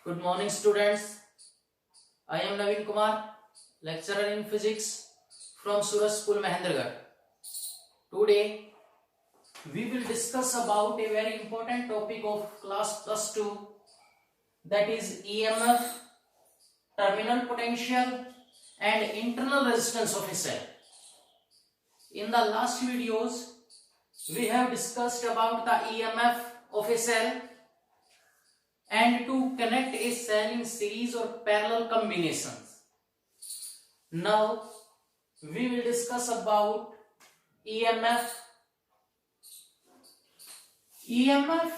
Good morning, students. I am Naveen Kumar, lecturer in physics from Suraj School, Mahendragarh. Today, we will discuss about a very important topic of class plus 2, that is EMF, terminal potential and internal resistance of a cell. In the last videos, we have discussed about the EMF of a cell and to connect a cell in series or parallel combinations. Now we will discuss about EMF. EMF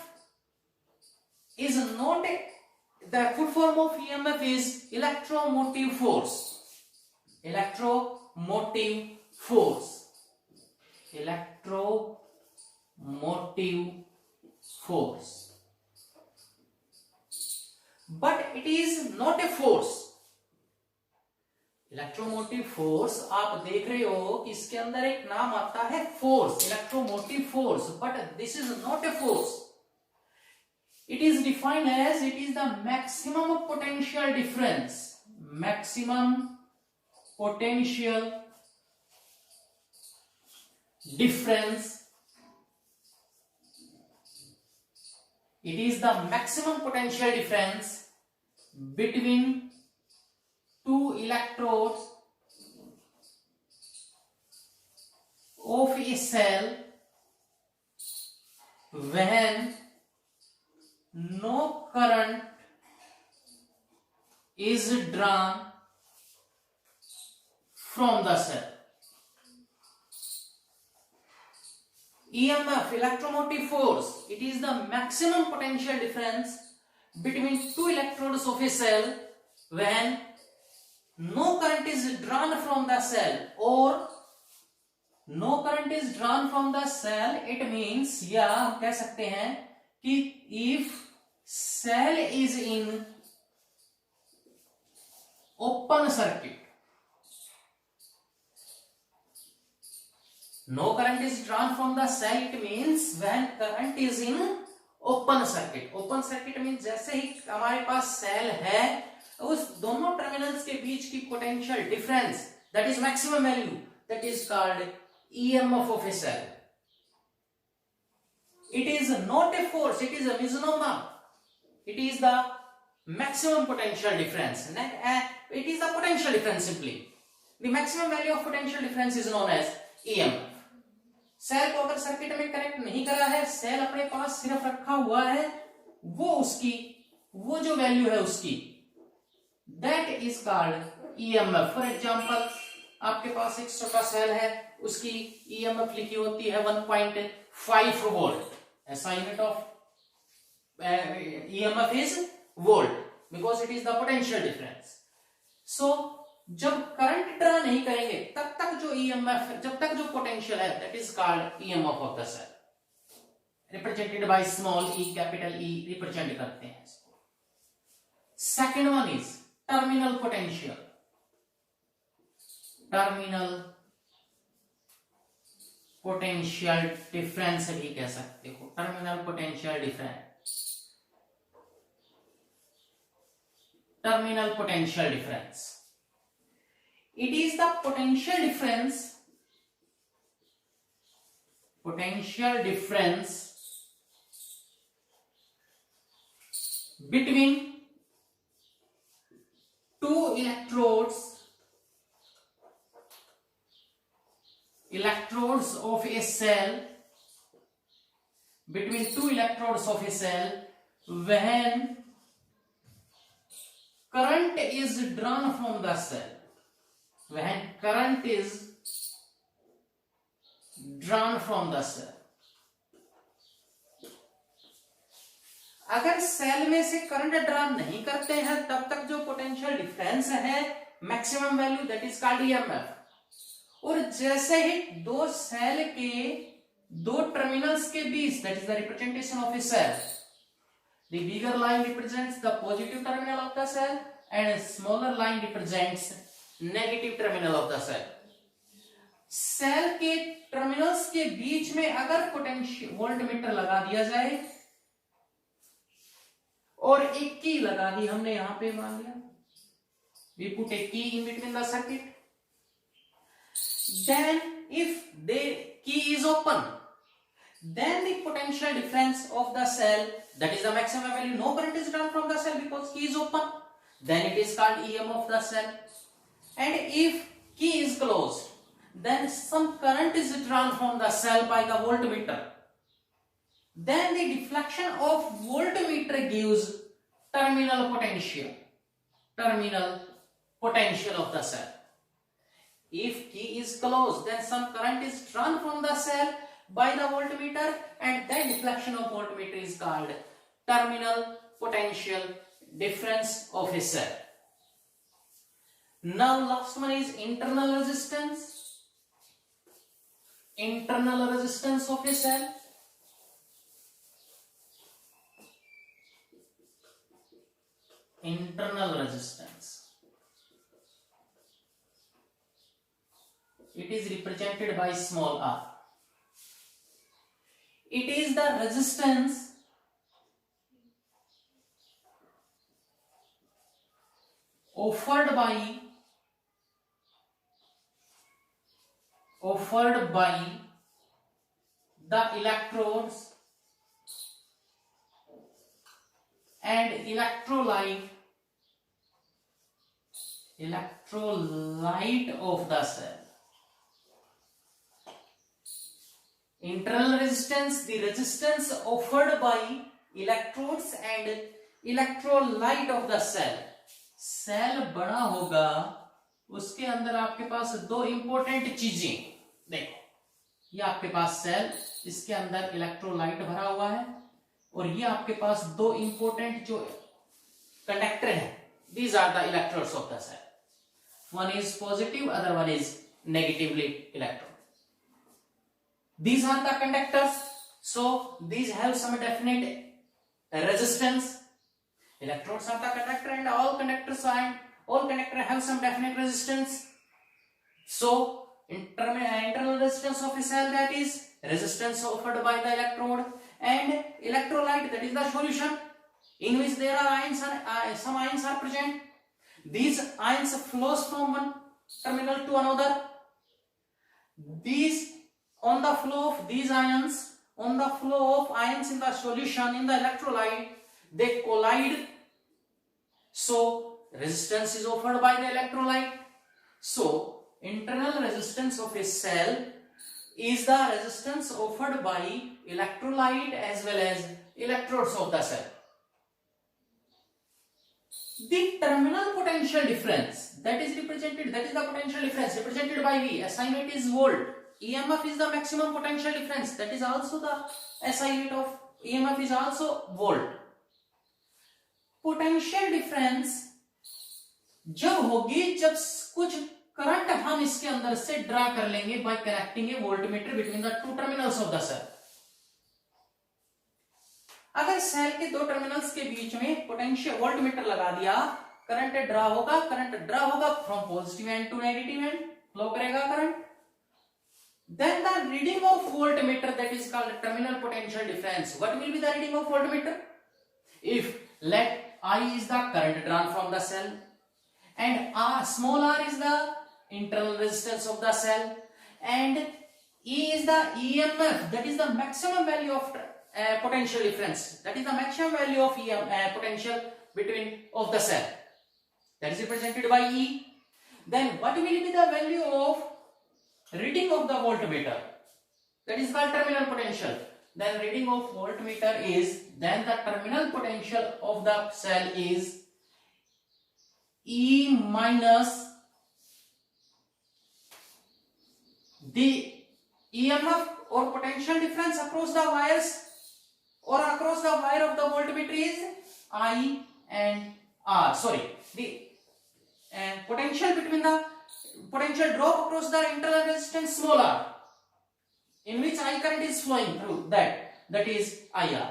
is not the full form of EMF is electromotive force. Electromotive force. Electromotive force. But it is not a force. Electromotive force आप देख रहे हो कि इसके अंदर एक नाम आता है force, electromotive force, but this is not a force. It is defined as it is the maximum potential difference. Maximum potential difference. It is the maximum potential difference between two electrodes of a cell when no current is drawn from the cell. EMF, electromotive force, it is the maximum potential difference between two electrodes of a cell when no current is drawn from the cell, or no current is drawn from the cell. It means, या हम कह सकते हैं कि if cell is in open circuit, no current is drawn from the cell. It means when current is in open circuit. Open circuit means जैसे ही हमारे पास cell है, उस दोनों टर्मिनल्स के बीच की potential difference, that is maximum value, that is called EMF of a cell. It is not a force, it is a misnomer. It is the maximum potential difference. It is the potential difference simply. The maximum value of potential difference is known as EMF. Cell को अगर circuit में connect नहीं करा है, cell अपने पास सिर्फ रखा हुआ है, वो जो वैल्यू है उसकी, that is called EMF. For example, आपके पास एक छोटा सेल है, उसकी ईएमएफ लिखी होती है 1.5 वोल्ट. ऐसा unit of EMF is volt because it is the potential difference. So जब करंट ड्रा नहीं करेंगे तब तक जो ईएमएफ, जब तक जो पोटेंशियल है, that is called EMF of the cell, represented by small E, capital E represent करते हैं इसको. Second one is terminal potential. Terminal potential difference भी कह सकते हो. Terminal potential difference. Terminal potential difference. It is the potential difference between two electrodes of a cell, between two electrodes of a cell when current is drawn from the cell. When current is drawn from the cell. अगर cell में से current draw नहीं करते हैं तब तक जो potential difference है, maximum value, that is called EMF. और जैसे ही दो सेल के दो टर्मिनल्स के बीच, that is the representation of a cell, the bigger line represents the positive terminal of the cell and smaller line represents negative terminal of the cell. Cell के terminals के बीच में अगर पोटेंशियल वोल्टमीटर लगा दिया जाए और एक की लगा दी हमने यहां पे, मान लिया we put a key in between the circuit. Then if the key is open, then the potential difference of the cell, that is the maximum value, no current is drawn from the cell because key is open, then it is called EM of the cell. And if key is closed, then some current is drawn from the cell by the voltmeter. Then the deflection of voltmeter gives terminal potential of the cell. If key is closed, then some current is drawn from the cell by the voltmeter, and that deflection of voltmeter is called terminal potential difference of a cell. Now last one is internal resistance. Internal resistance of a cell. Internal resistance. It is represented by small r. It is the resistance offered by the electrodes and electrolyte of the cell. Internal resistance, the resistance offered by electrodes and electrolyte of the cell. Cell बड़ा होगा, उसके अंदर आपके पास दो important चीजें, देखो ये आपके पास सेल, इसके अंदर इलेक्ट्रोलाइट भरा हुआ है, और ये आपके पास दो इंपॉर्टेंट जो कंडक्टर है, these are the electrodes of the cell. One is positive, other one is negatively electron. These are the conductors, so these have some definite resistance. Electrodes are the conductor, and all conductors have some definite resistance. So internal resistance of a cell, that is resistance offered by the electrode, and electrolyte, that is the solution in which there are ions, some ions are present. These ions flows from one terminal to another. These on the flow of these ions, on the flow of ions in the solution in the electrolyte, they collide. So resistance is offered by the electrolyte. So internal resistance of a cell is the resistance offered by electrolyte as well as electrodes of the cell. The terminal potential difference, that is the potential difference represented by V. SI unit is volt. EMF is the maximum potential difference, that is also the SI unit of EMF is also volt. Potential difference जब होगी जब कुछ current हम इसके अंदर से draw कर लेंगे by connecting a voltmeter between the two terminals of the cell. अगर सेल के दो टर्मिनल्स के बीच में पोटेंशियल वोल्टमीटर लगा दिया, करंट ड्रा होगा from positive end to negative end, flow करेगा current. Then the reading of voltmeter, that is called terminal potential difference. What will be the reading of voltmeter? If let I is the current drawn from the cell and small r is the internal resistance of the cell and E is the EMF, that is the maximum value of potential difference, that is the maximum value of potential between of the cell, that is represented by E. Then what will be the value of reading of the voltmeter? That is called terminal potential. Then reading of voltmeter is, then the terminal potential of the cell is E minus the EMF or potential difference across the wires or across the wire of the voltmeter is I and R. Sorry, the potential between the potential drop across the internal resistance small r, in which I current is flowing through, that is IR.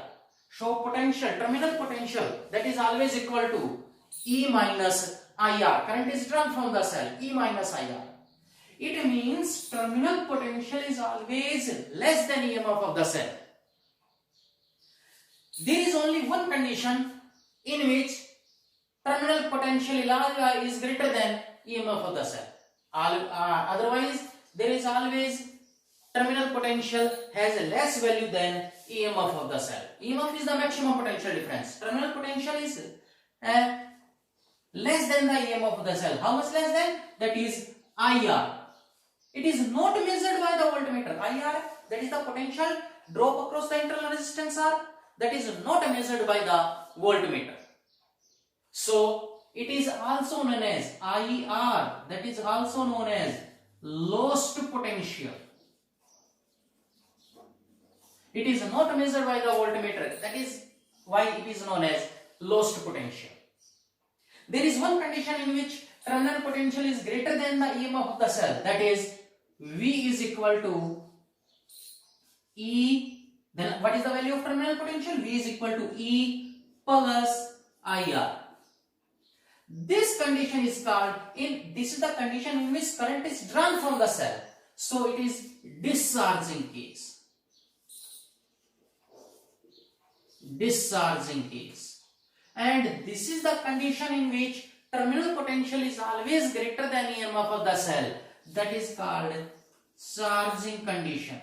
So potential, terminal potential, that is always equal to E minus IR. Current is drawn from the cell, E minus IR. It means terminal potential is always less than EMF of the cell. There is only one condition in which terminal potential is greater than EMF of the cell. Otherwise, there is always terminal potential has a less value than EMF of the cell. EMF is the maximum potential difference. Terminal potential is less than the EMF of the cell. How much less than? That is IR. It is not measured by the voltmeter. IR, that is the potential drop across the internal resistance R, that is not measured by the voltmeter. So it is also known as IR, that is also known as lost potential. It is not measured by the voltmeter. That is why it is known as lost potential. There is one condition in which terminal potential is greater than the EMF of the cell. That is V is equal to E. Then what is the value of terminal potential? V is equal to E plus IR. This condition is called, this is the condition in which current is drawn from the cell. So it is discharging case. Discharging case. And this is the condition in which terminal potential is always greater than EMF of the cell. That is called charging condition.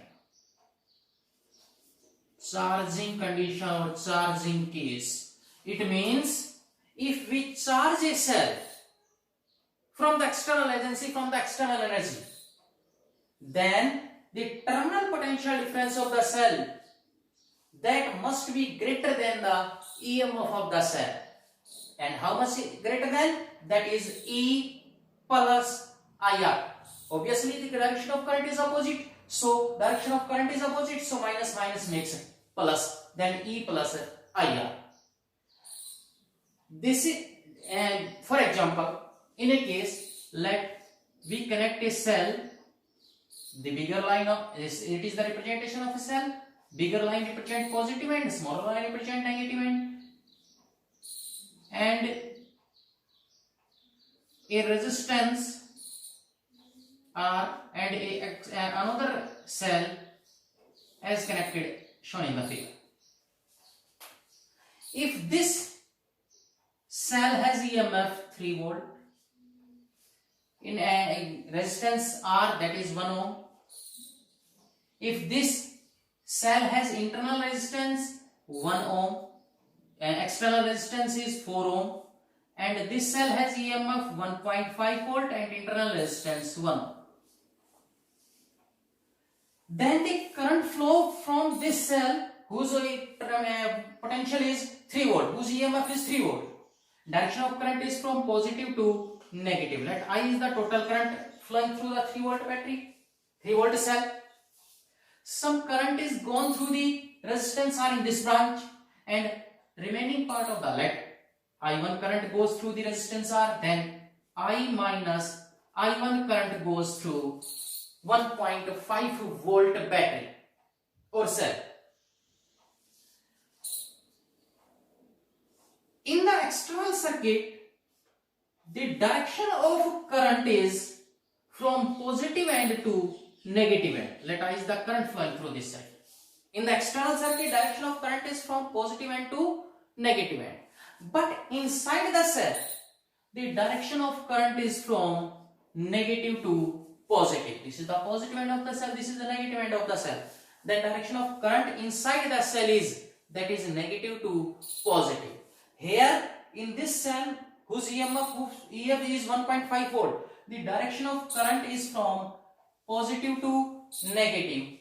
Charging condition or charging case. It means if we charge a cell from the external agency, from the external energy, then the terminal potential difference of the cell, that must be greater than the EMF of the cell. And how much greater than? That is E plus IR. Obviously the direction of current is opposite. So direction of current is opposite. So minus minus makes plus. Then E plus IR. This is, and for example, in a case, let we connect a cell. The bigger line of it is the representation of a cell. Bigger line represent positive end, smaller line represent negative end. And a resistance R and another cell as connected, shown in the figure. If this cell has EMF 3 volt, in a resistance R, that is 1 ohm. If this cell has internal resistance 1 ohm and external resistance is 4 ohm, and this cell has EMF 1.5 volt and internal resistance 1 ohm, then the current flow from this cell whose potential is 3 volt, whose EMF is 3 volt, direction of current is from positive to negative. Let I is the total current flowing through the 3 volt battery, 3 volt cell. Some current is gone through the resistance R in this branch, and remaining part of the I1 current goes through the resistance R, then I minus I1 current goes through 1.5 volt battery or cell. In the external circuit, the direction of current is from positive end to negative end. Let I is the current flowing through this side. In the external circuit, direction of current is from positive end to negative end. But inside the cell, the direction of current is from negative to positive. This is the positive end of the cell, this is the negative end of the cell. The direction of current inside the cell is, that is negative to positive. Here in this cell whose EMF is 1.5 volt, the direction of current is from positive to negative.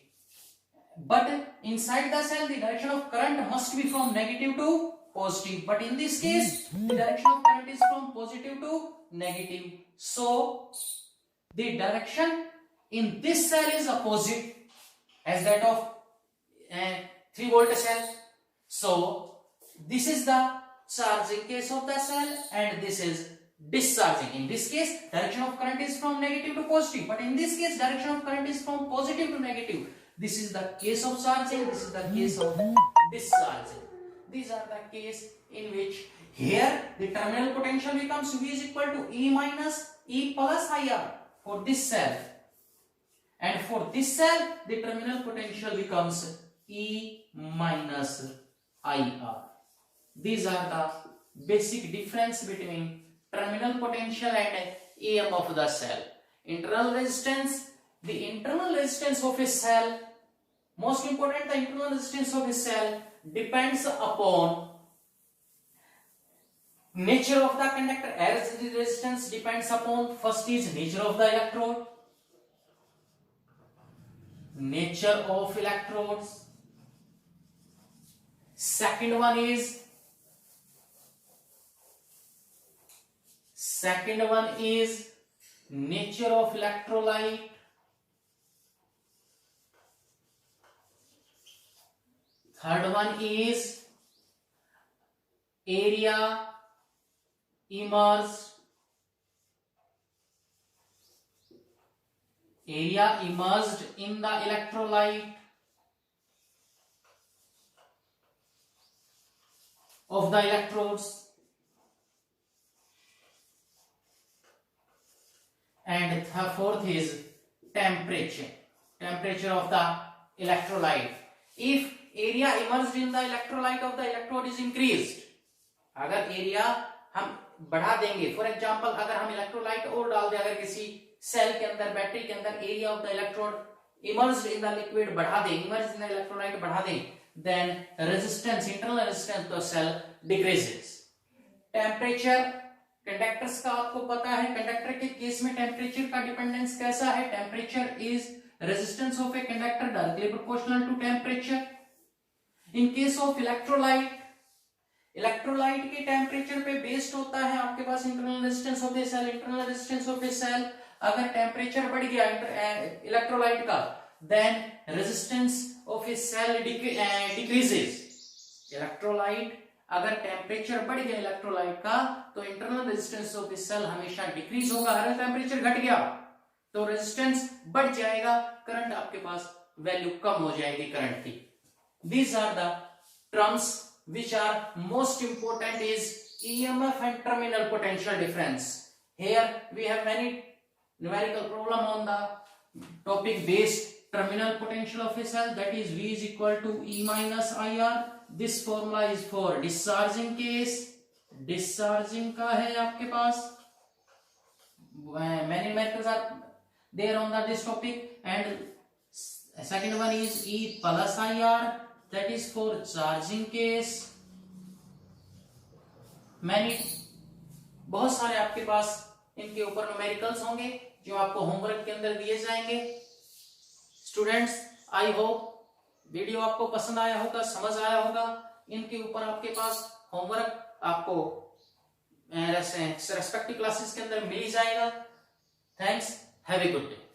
But inside the cell, the direction of current must be from negative to positive. But in this case, the direction of current is from positive to negative. So the direction in this cell is opposite as that of 3 volt cell. So this is the charging case of the cell, and this is discharging. In this case, direction of current is from negative to positive, but in this case, direction of current is from positive to negative. This is the case of charging, this is the case of discharging. These are the case in which here the terminal potential becomes V is equal to E minus E plus IR for this cell, and for this cell the terminal potential becomes E minus IR. These are the basic difference between terminal potential and EM of the cell. Internal resistance, the internal resistance of a cell, most important, the internal resistance of a cell depends upon nature of the conductor, as the resistance depends upon, first is nature of the electrode, nature of electrodes, second one is nature of electrolyte, third one is area immersed in the electrolyte of the electrodes, and the fourth is temperature of the electrolyte. If area immersed in the electrolyte of the electrode is increased, अगर area हम बढ़ा देंगे, for example अगर हम electrolyte और डाल दें, अगर किसी सेल के अंदर, बैटरी के अंदर area of the electrode immersed in the liquid बढ़ा दें, इमर्स्ड इन द इलेक्ट्रोलाइट बढ़ा दें, then resistance, internal resistance of cell decreases. Temperature conductors का आपको पता है, कंडक्टर के केस में टेम्परेचर का डिपेंडेंस कैसा है? Temperature is resistance of a conductor directly proportional to temperature. In case of electrolyte, electrolyte के टेम्परेचर पे बेस्ड होता है आपके पास internal resistance of the cell. Internal resistance of the cell अगर टेम्परेचर बढ़ गया इलेक्ट्रोलाइट का, then resistance of a cell decreases. Electrolyte अगर टेम्परेचर बढ़ गया इलेक्ट्रोलाइट का, तो internal resistance of the cell हमेशा डिक्रीज होगा. अगर टेम्परेचर घट गया तो रेजिस्टेंस बढ़ जाएगा, करंट आपके पास वैल्यू कम हो जाएगी करंट की. These are the terms which are most important is EMF and terminal potential difference. Here we have many numerical problem on the topic based terminal potential of a cell, that is V is equal to E minus IR. This formula is for discharging case. Discharging का है आपके पास, many numericals are there on this topic, and second one is E plus IR, that is for charging case. बहुत सारे आपके पास इनके ऊपर numericals होंगे जो आपको होमवर्क के अंदर दिए जाएंगे. स्टूडेंट्स, आई होप वीडियो आपको पसंद आया होगा, समझ आया होगा. इनके ऊपर आपके पास होमवर्क आपको रेस्पेक्टिव क्लासेस के अंदर मिल जाएगा. Thanks, have a good day.